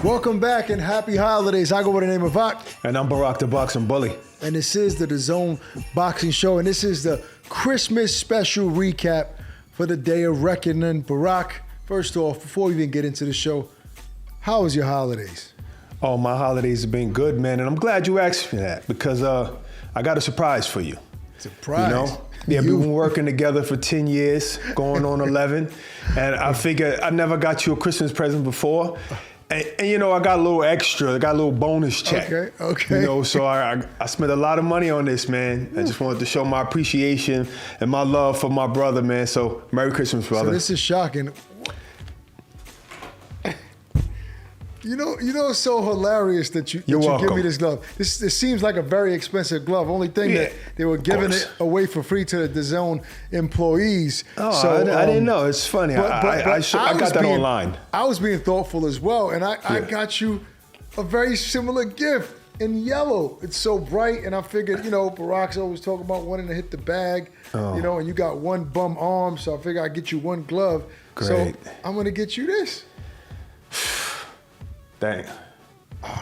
Welcome back and happy holidays. I go by the name of Barak. And I'm Barak, the boxing bully. And this is the DAZN Boxing Show. And this is the Christmas special recap for the Day of Reckoning. Barak, first off, before we even get into the show, how was your holidays? Oh, my holidays have been good, man. And I'm glad you asked me that because I got a surprise for you. Surprise? You know? Yeah, we've been working together for 10 years, going on 11. And I figured I never got you a Christmas present before. And you know, I got a little extra, I got a little bonus check. Okay. You know, so I spent a lot of money on this, man. I just wanted to show my appreciation and my love for my brother, man. So Merry Christmas, brother. So this is shocking. You know, it's so hilarious that you give me this glove. This seems like a very expensive glove. Only thing that they were giving it away for free to the DAZN employees. Oh, so, I didn't know. It's funny. I got that online. I was being thoughtful as well, and I got you a very similar gift in yellow. It's so bright, and I figured, you know, Barak's always talking about wanting to hit the bag, you know, and you got one bum arm, so I figured I'd get you one glove. Great. So I'm gonna get you this.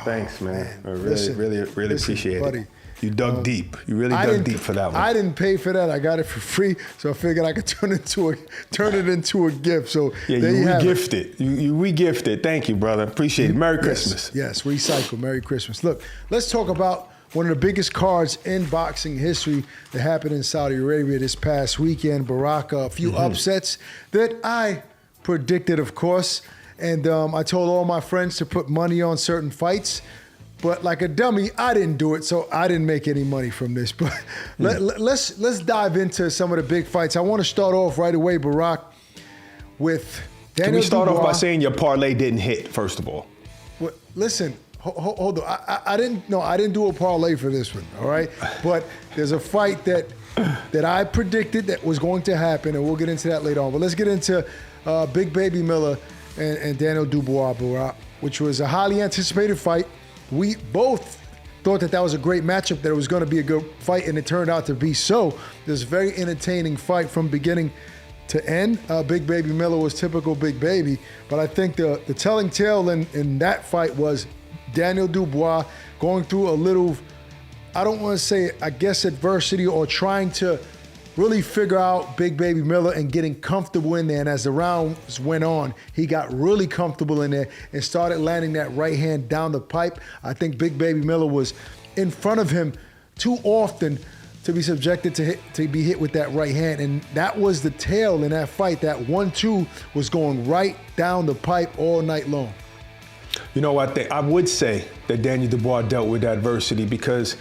Thanks, man. I really appreciate buddy, it. You dug deep. You really dug deep for that one. I didn't pay for that. I got it for free, so I figured I could turn it into a gift. So yeah, there you re-gift it. You re-gift it. Thank you, brother. Appreciate it. Merry Christmas. Yes, recycle. Merry Christmas. Look, let's talk about one of the biggest cards in boxing history that happened in Saudi Arabia this past weekend. Barak, a few upsets that I predicted, of course. And I told all my friends to put money on certain fights, but like a dummy, I didn't do it, so I didn't make any money from this. But let's dive into some of the big fights. I want to start off right away, Barak, with Daniel. Can we start Dubois. off by saying your parlay didn't hit, first of all? Well, listen, hold on. I didn't do a parlay for this one, all right? But there's a fight that I predicted that was going to happen, and we'll get into that later on. But let's get into Big Baby Miller and Daniel Dubois, Barak, which was a highly anticipated fight. We both thought that was a great matchup, that it was going to be a good fight, and it turned out to be so. This very entertaining fight from beginning to end. Big Baby Miller was typical Big Baby, but I think the telling tale in that fight was Daniel Dubois going through a little, I don't want to say, I guess, adversity or trying to really figure out Big Baby Miller and getting comfortable in there. And as the rounds went on, he got really comfortable in there and started landing that right hand down the pipe. I think Big Baby Miller was in front of him too often to be subjected to be hit with that right hand. And that was the tail in that fight. That 1-2 was going right down the pipe all night long. You know, I would say that Daniel Dubois dealt with adversity because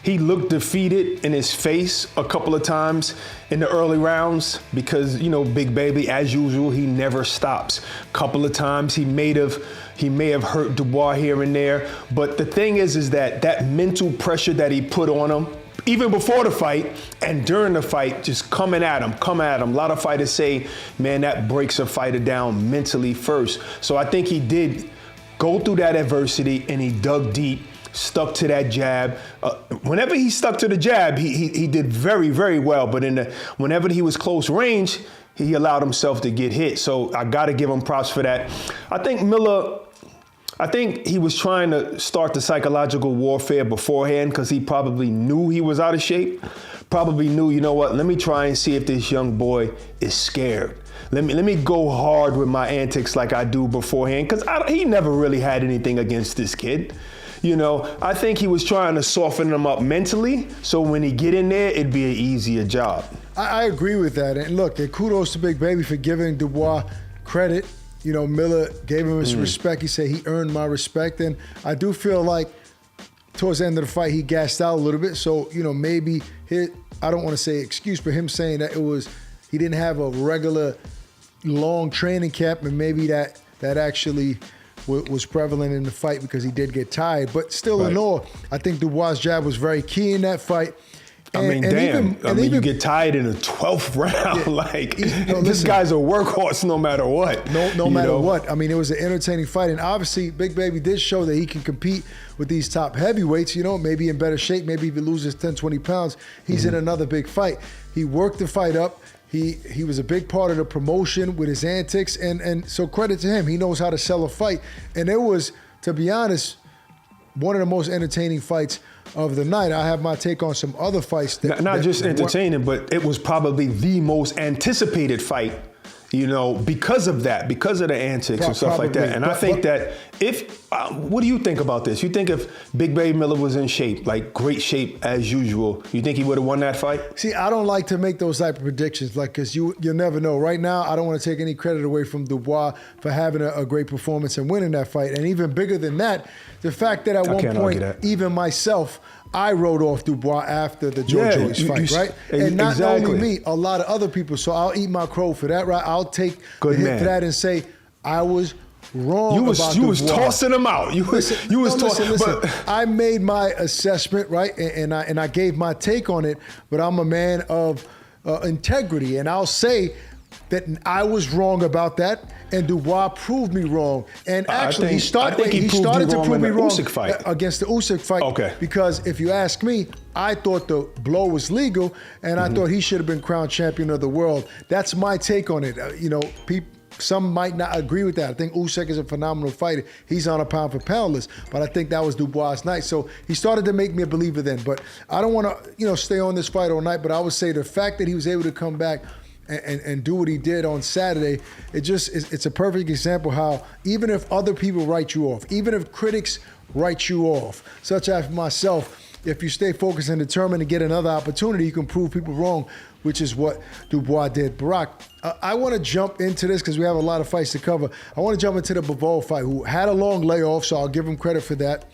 he looked defeated in his face a couple of times in the early rounds because, you know, Big Baby, as usual, he never stops. A couple of times he may have hurt Dubois here and there. But the thing is that mental pressure that he put on him, even before the fight and during the fight, just come at him. A lot of fighters say, man, that breaks a fighter down mentally first. So I think he did go through that adversity and he dug deep, stuck to that jab. Whenever he stuck to the jab, he did very, very well. But whenever he was close range, he allowed himself to get hit. So I got to give him props for that. I think he was trying to start the psychological warfare beforehand because he probably knew he was out of shape. Probably knew, you know what, let me try and see if this young boy is scared. Let me go hard with my antics like I do beforehand because he never really had anything against this kid. You know, I think he was trying to soften him up mentally, so when he get in there, it'd be an easier job. I agree with that. And look, kudos to Big Baby for giving Dubois credit. You know, Miller gave him his respect. He said he earned my respect. And I do feel like towards the end of the fight, he gassed out a little bit. So, you know, maybe I don't want to say excuse for him saying that he didn't have a regular long training camp, and maybe that actually was prevalent in the fight because he did get tired. But still in all, I think Dubois' jab was very key in that fight. You get tired in the 12th round. This guy's a workhorse no matter what. No matter what. I mean, it was an entertaining fight. And obviously, Big Baby did show that he can compete with these top heavyweights, you know, maybe in better shape. Maybe if he loses 10, 20 pounds, he's in another big fight. He worked the fight up. He was a big part of the promotion with his antics. And so credit to him. He knows how to sell a fight. And there was to be honest, one of the most entertaining fights of the night. I have my take on some other fights. Not just entertaining, but it was probably the most anticipated fight, because of that, because of the antics and stuff like that. And I think that what do you think about this? You think if Big Baby Miller was in shape, like great shape as usual, you think he would have won that fight? See, I don't like to make those type of predictions, because you'll never know. Right now, I don't want to take any credit away from Dubois for having a great performance and winning that fight. And even bigger than that, the fact that at one point, even myself, I wrote off Dubois after the Joyce fight, right? And not only me, a lot of other people. So I'll eat my crow for that, right? I'll take the hit for that and say I was wrong about Dubois. You was tossing him out. Listen. I made my assessment, right? And I gave my take on it, but I'm a man of integrity. And I'll say that I was wrong about that, and Dubois proved me wrong. And actually, he started to prove me wrong against the Usyk fight. Okay. Because if you ask me, I thought the blow was legal, and I thought he should have been crowned champion of the world. That's my take on it. Some might not agree with that. I think Usyk is a phenomenal fighter. He's on a pound for pound list, but I think that was Dubois' night. So he started to make me a believer then. But I don't want to, stay on this fight all night. But I would say the fact that he was able to come back and do what he did on Saturday, it's a perfect example how even if other people write you off, even if critics write you off, such as myself, if you stay focused and determined to get another opportunity, you can prove people wrong, which is what Dubois did. Barak, I want to jump into this because we have a lot of fights to cover. I want to jump into the Bivol fight, who had a long layoff, so I'll give him credit for that.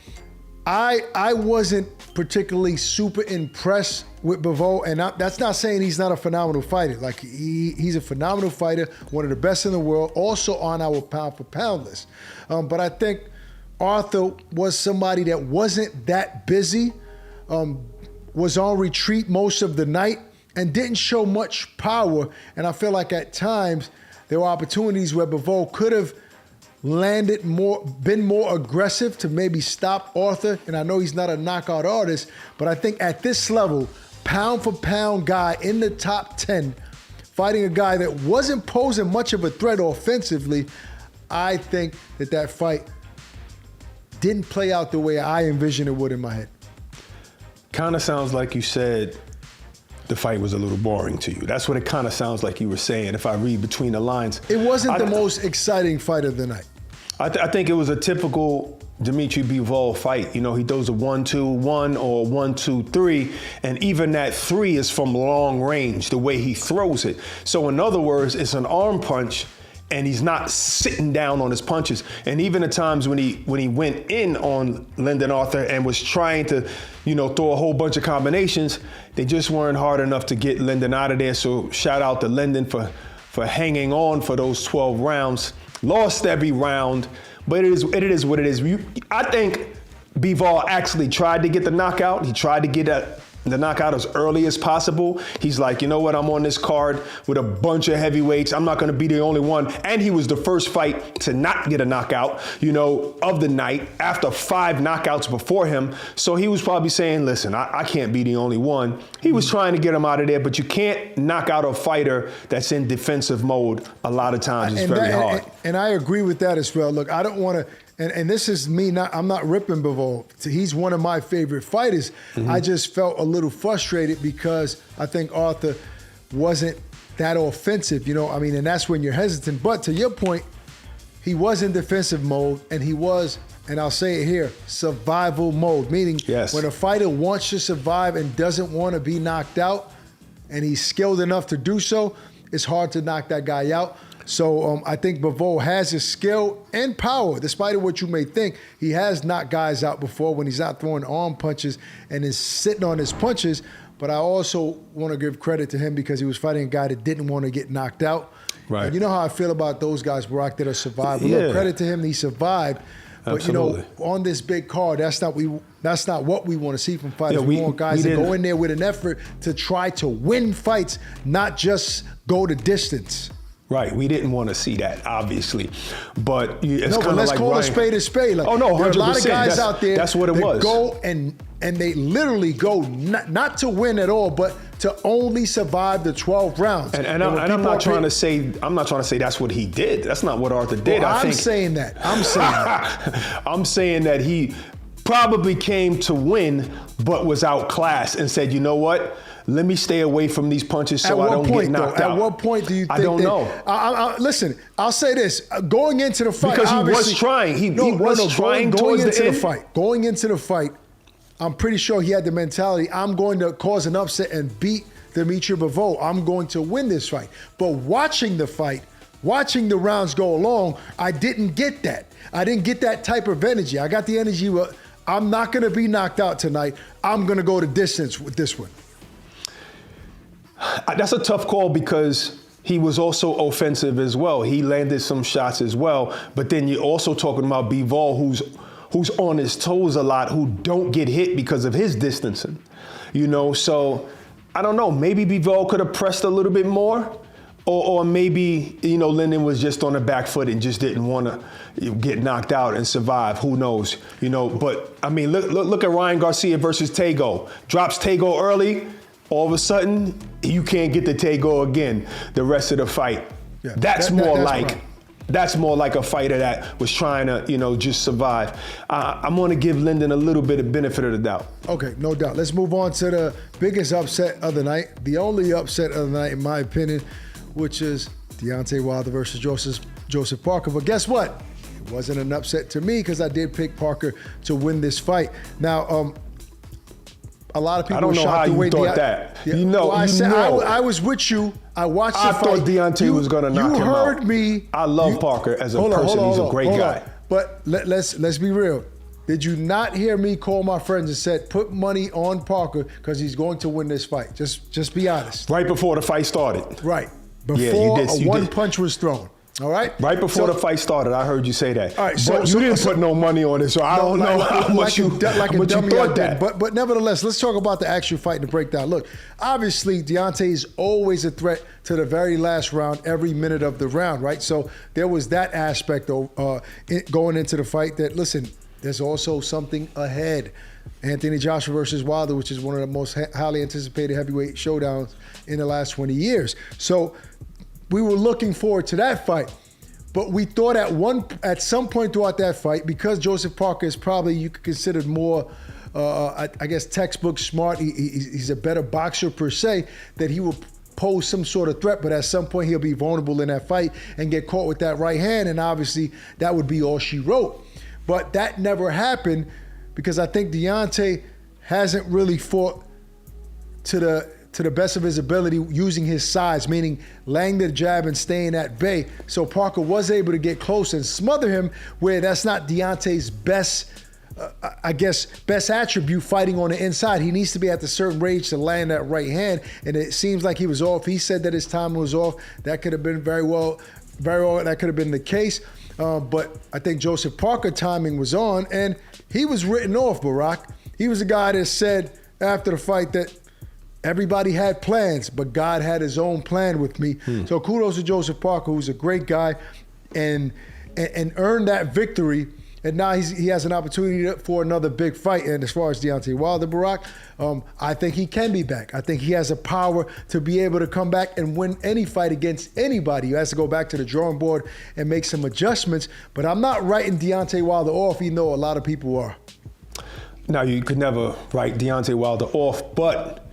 I wasn't particularly super impressed with Bivol, and that's not saying he's not a phenomenal fighter. Like, he's a phenomenal fighter, one of the best in the world, also on our pound-for-pound list. But I think Arthur was somebody that wasn't that busy, was on retreat most of the night, and didn't show much power. And I feel like at times there were opportunities where Bivol could have landed more, been more aggressive to maybe stop Arthur. And I know he's not a knockout artist, but I think at this level, pound for pound guy in the top 10, fighting a guy that wasn't posing much of a threat offensively, I think that fight didn't play out the way I envisioned it would in my head. Kind of sounds like you said the fight was a little boring to you. That's what it kind of sounds like you were saying, if I read between the lines. It wasn't the most exciting fight of the night. I think it was a typical Dimitri Bivol fight. He does a 1-2-1 or 1-2-3, and even that 3 is from long range, the way he throws it. So in other words, it's an arm punch, and he's not sitting down on his punches. And even at times when he went in on Lyndon Arthur and was trying to, throw a whole bunch of combinations, they just weren't hard enough to get Lyndon out of there. So shout out to Lyndon for hanging on for those 12 rounds. Lost every round, but it is what it is. I think Bivol actually tried to get the knockout. He tried to get the knockout as early as possible. He's like, you know what, I'm on this card with a bunch of heavyweights. I'm not gonna be the only one. And he was the first fight to not get a knockout, of the night after 5 knockouts before him. So he was probably saying, listen, I can't be the only one. He was trying to get him out of there, but you can't knock out a fighter that's in defensive mode a lot of times. It's very hard. And I agree with that as well. Look, I don't wanna, and this is me, I'm not ripping Bivol. He's one of my favorite fighters. Mm-hmm. I just felt a little frustrated because I think Arthur wasn't that offensive, and that's when you're hesitant. But to your point, he was in defensive mode, and he was, and I'll say it here, survival mode, meaning when a fighter wants to survive and doesn't want to be knocked out, and he's skilled enough to do so, it's hard to knock that guy out. So I think Bivol has his skill and power. Despite of what you may think, he has knocked guys out before when he's not throwing arm punches and is sitting on his punches. But I also want to give credit to him because he was fighting a guy that didn't want to get knocked out. Right. And you know how I feel about those guys, Barak, that are survivors. Yeah. Look, credit to him, he survived. But Absolutely. On this big card, that's not what we want to see from fighters. We want guys that go in there with an effort to try to win fights, not just go the distance. Right, we didn't want to see that, obviously, but it's no, kind but of let's like call Ryan. a spade a spade. Like, Oh no, 100%. there are a lot of guys out there. That's what it that was. Go and they literally go not to win at all, but to only survive the 12 rounds. And I'm not trying to say that's what he did. That's not what Arthur did. Well, I'm saying that. I'm saying that he probably came to win, but was outclassed and said, you know what? Let me stay away from these punches so I don't get knocked out. At what point do you think I don't know. Listen, I'll say this. Going into the fight, because he was trying. He was trying going towards into the the end. fight. Going into the fight, I'm pretty sure he had the mentality, I'm going to cause an upset and beat Dimitri Bivol. I'm going to win this fight. But watching the fight, watching the rounds go along, I didn't get that. I didn't get that type of energy. I got the energy where I'm not going to be knocked out tonight. I'm going to go the distance with this one. That's a tough call because he was also offensive as well. He landed some shots as well. But then you're also talking about Bivol, who's on his toes a lot, who don't get hit because of his distancing. So I don't know. Maybe Bivol could have pressed a little bit more. Or maybe, Lyndon was just on the back foot and just didn't want to get knocked out and survive. Who knows? But I mean, look at Ryan Garcia versus Tago. Drops Tago early. All of a sudden, you can't get the Tago again the rest of the fight. Yeah, that's more like a fighter that was trying to, just survive. I'm going to give Lyndon a little bit of benefit of the doubt. Okay, no doubt. Let's move on to the biggest upset of the night. The only upset of the night, in my opinion, which is Deontay Wilder versus Joseph Parker. But guess what? It wasn't an upset to me because I did pick Parker to win this fight. Now, a lot of people. I don't know how you thought that. Yeah. I was with you. I watched the fight. I thought Deontay was going to knock him out. You heard me. I love Parker as a person. He's a great guy. But let's be real. Did you not hear me call my friends and said, put money on Parker because he's going to win this fight? Just be honest. Right before the fight started. Right. Before one punch was thrown. All right? Right before the fight started, I heard you say that. All right, but you didn't put no money on it, so I don't know how much you thought that. But nevertheless, let's talk about the actual fight and the breakdown. Look, obviously, Deontay is always a threat to the very last round, every minute of the round, right? So there was that aspect going into the fight that, listen, there's also something ahead. Anthony Joshua versus Wilder, which is one of the most highly anticipated heavyweight showdowns in the last 20 years. So we were looking forward to that fight, but we thought at some point throughout that fight, because Joseph Parker is probably, you could consider more, I guess, textbook smart. He's a better boxer per se, that he will pose some sort of threat, but at some point he'll be vulnerable in that fight and get caught with that right hand, and obviously that would be all she wrote. But that never happened because I think Deontay hasn't really fought to the best of his ability using his size, meaning laying the jab and staying at bay. So Parker was able to get close and smother him, where that's not Deontay's best attribute, fighting on the inside. He needs to be at the certain range to land that right hand, and it seems like he was off. He said that his time was off. That could have been very well, that could have been the case. But I think Joseph Parker timing was on, and he was written off, Barak. He was the guy that said after the fight that everybody had plans, but God had his own plan with me. So kudos to Joseph Parker, who's a great guy and earned that victory. And now he has an opportunity for another big fight. And as far as Deontay Wilder, Barak, I think he can be back. I think he has a power to be able to come back and win any fight against anybody. He has to go back to the drawing board and make some adjustments. But I'm not writing Deontay Wilder off, even though a lot of people are. Now, you could never write Deontay Wilder off, but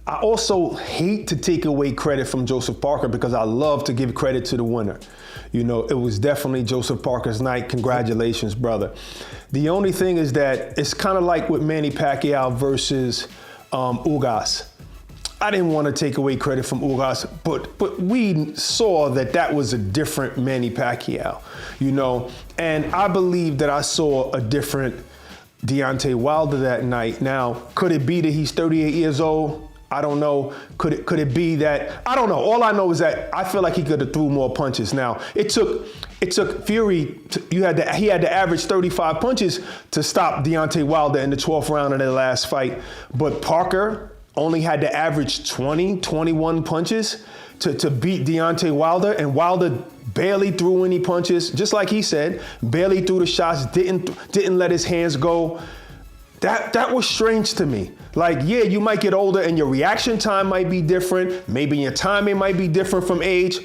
I also hate to take away credit from Joseph Parker because I love to give credit to the winner. It was definitely Joseph Parker's night. Congratulations, brother. The only thing is that it's kind of like with Manny Pacquiao versus Ugas. I didn't want to take away credit from Ugas, but we saw that was a different Manny Pacquiao, and I believe that I saw a different Deontay Wilder that night. Now, could it be that he's 38 years old? I don't know. Could it be that? I don't know. All I know is that I feel like he could have threw more punches. Now, it took Fury. He had to average 35 punches to stop Deontay Wilder in the 12th round of their last fight. But Parker only had to average 20, 21 punches. to beat Deontay Wilder, and Wilder barely threw any punches, just like he said, barely threw the shots, didn't let his hands go. That was strange to me. Like, yeah, you might get older and your reaction time might be different. Maybe your timing might be different from age,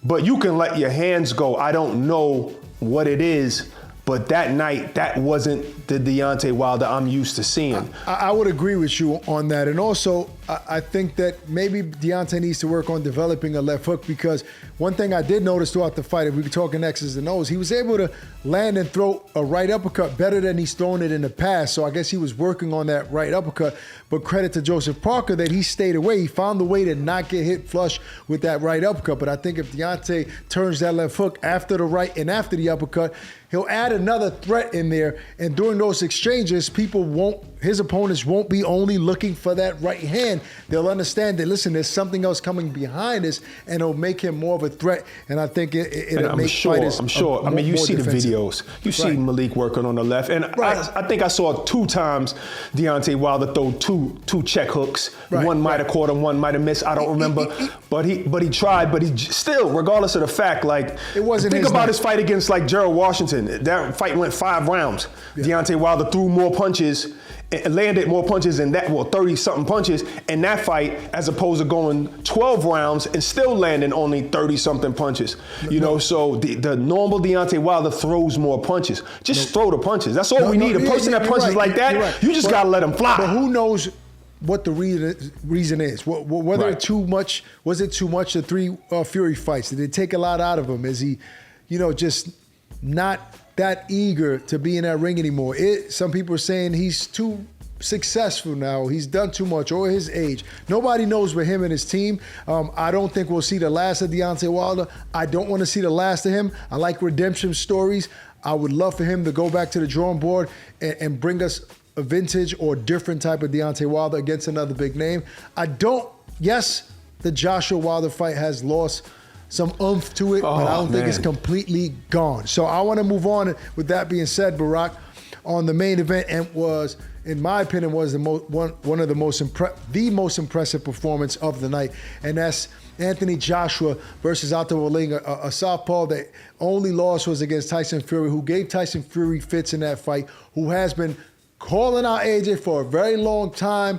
but you can let your hands go. I don't know what it is, but that night, that wasn't the Deontay Wilder I'm used to seeing. I would agree with you on that. And also, I think that maybe Deontay needs to work on developing a left hook, because one thing I did notice throughout the fight, if we were talking X's and O's, he was able to land and throw a right uppercut better than he's thrown it in the past. So I guess he was working on that right uppercut. But credit to Joseph Parker that he stayed away. He found a way to not get hit flush with that right uppercut. But I think if Deontay turns that left hook after the right and after the uppercut, he'll add another threat in there. And during those exchanges, his opponents won't be only looking for that right hand. They'll understand that, listen, there's something else coming behind this, and it'll make him more of a threat. And I think it'll make fighters. I'm sure. I mean, you see defensive. the videos. You see Malik working on the left. And I think I saw 2 times Deontay Wilder throw two check hooks. Right. One might have caught him, one might have missed. I don't remember. But he tried. But he still, regardless of the fact, like, it wasn't think his about night. his fight against, like, Gerald Washington. That fight went 5 rounds. Yeah. Deontay Wilder threw more punches, landed more punches in that, 30-something punches in that fight, as opposed to going 12 rounds and still landing only 30-something punches. You know, so the normal Deontay Wilder throws more punches. Just throw the punches. That's all we need. A person that punches like that, you just gotta let him fly. But who knows what the reason is? Whether it too much, was it too much, the 3 Fury fights? Did it take a lot out of him? Is he, just not that eager to be in that ring anymore? Some people are saying he's too successful now. He's done too much, or his age. Nobody knows with him and his team. I don't think we'll see the last of Deontay Wilder. I don't want to see the last of him. I like redemption stories. I would love for him to go back to the drawing board and bring us a vintage or different type of Deontay Wilder against another big name. Yes, the Joshua Wilder fight has lost some oomph to it, but I don't think it's completely gone. So I want to move on. With that being said, Barak, on the main event, and was, in my opinion, was one of the most impressive performance of the night, and that's Anthony Joshua versus Otto Walling, a southpaw that only loss was against Tyson Fury, who gave Tyson Fury fits in that fight, who has been calling out AJ for a very long time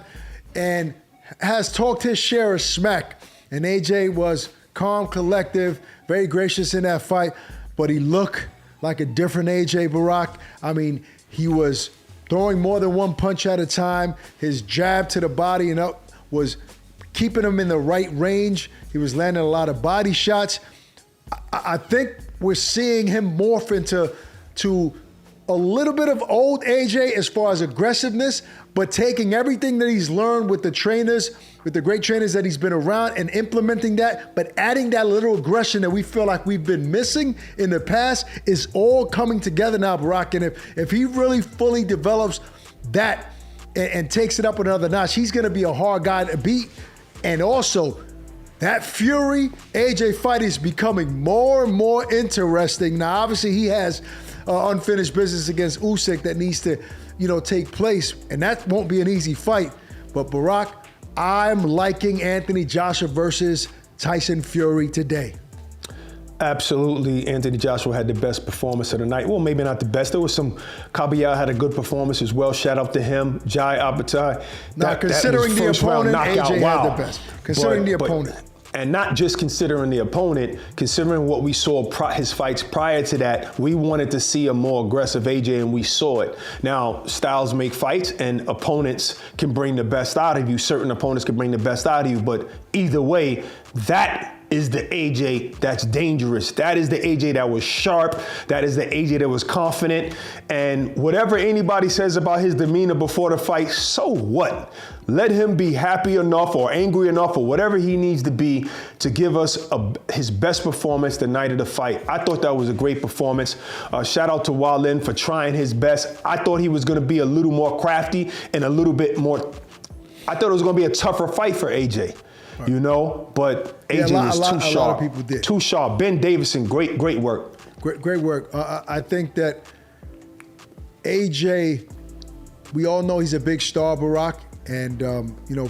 and has talked his share of smack. And AJ was calm, collective, very gracious in that fight, but he looked like a different AJ, Barak. I mean, he was throwing more than one punch at a time. His jab to the body and up was keeping him in the right range. He was landing a lot of body shots. I think we're seeing him morph into a little bit of old AJ as far as aggressiveness, but taking everything that he's learned with the trainers, with the great trainers that he's been around, and implementing that, but adding that little aggression that we feel like we've been missing in the past is all coming together now, Barak. And if he really fully develops that and takes it up another notch, he's gonna be a hard guy to beat. And also, that Fury AJ fight is becoming more and more interesting. Now, obviously, he has unfinished business against Usyk that needs to, take place, and that won't be an easy fight. But Barak, I'm liking Anthony Joshua versus Tyson Fury today. Absolutely, Anthony Joshua had the best performance of the night. Well, maybe not the best. There was some, Kabayel had a good performance as well. Shout out to him. Jai Abatai. Now, considering the opponent, AJ had the best. Considering the opponent. And not just considering the opponent, considering what we saw his fights prior to that, we wanted to see a more aggressive AJ, and we saw it. Now, styles make fights, and opponents can bring the best out of you. Certain opponents can bring the best out of you, but either way, that is the AJ that's dangerous. That is the AJ that was sharp. That is the AJ that was confident. And whatever anybody says about his demeanor before the fight, so what? Let him be happy enough or angry enough or whatever he needs to be to give us his best performance the night of the fight. I thought that was a great performance. Shout out to Walin for trying his best. I thought he was going to be a little more crafty and a little bit more. I thought it was going to be a tougher fight for AJ. But AJ was too sharp. A lot of people did. Too sharp. Ben Davison, great work. Great work. I think that AJ, we all know he's a big star, Barak, and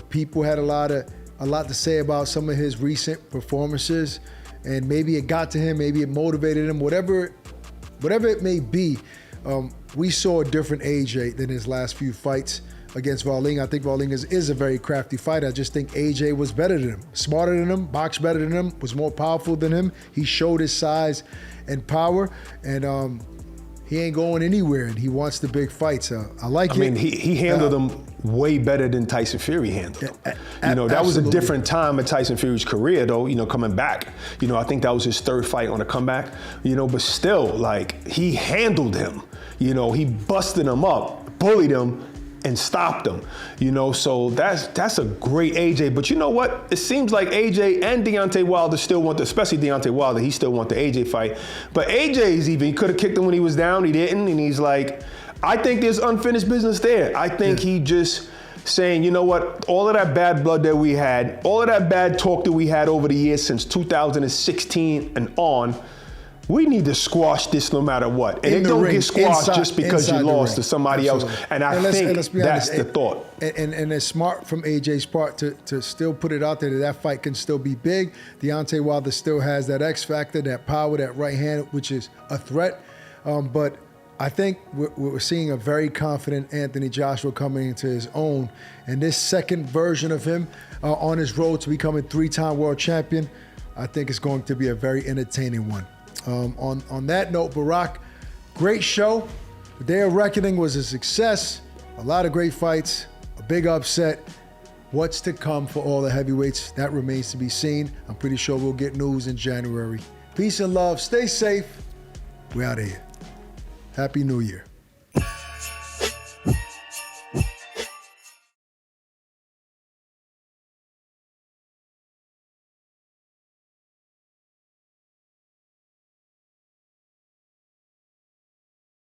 people had a lot of a lot to say about some of his recent performances, and maybe it got to him, maybe it motivated him, whatever it may be. We saw a different AJ than his last few fights against Wallin. I think Wallin is a very crafty fighter. I just think AJ was better than him, smarter than him, boxed better than him, was more powerful than him. He showed his size and power, and he ain't going anywhere, and he wants the big fights. I like it. I mean, he handled them way better than Tyson Fury handled them. That was a different time in Tyson Fury's career, though, coming back. I think that was his third fight on a comeback, but still, like, he handled him. He busted him up, bullied him, and stopped him. So that's a great AJ. But you know what? It seems like AJ and Deontay Wilder still want, especially Deontay Wilder, he still want the AJ fight. But he could have kicked him when he was down, he didn't, and he's like, I think there's unfinished business there. I think he just saying, you know what, all of that bad blood that we had, all of that bad talk that we had over the years since 2016 and on, we need to squash this no matter what. And it don't get squashed just because you lost to somebody else. And I think that's the thought. And it's smart from AJ's part to still put it out there that fight can still be big. Deontay Wilder still has that X factor, that power, that right hand, which is a threat. But I think we're seeing a very confident Anthony Joshua coming into his own. And this second version of him on his road to becoming 3-time world champion, I think it's going to be a very entertaining one. On that note, Barak, great show. The Day of Reckoning was a success. A lot of great fights, a big upset. What's to come for all the heavyweights? That remains to be seen. I'm pretty sure we'll get news in January. Peace and love. Stay safe. We're out of here. Happy New Year.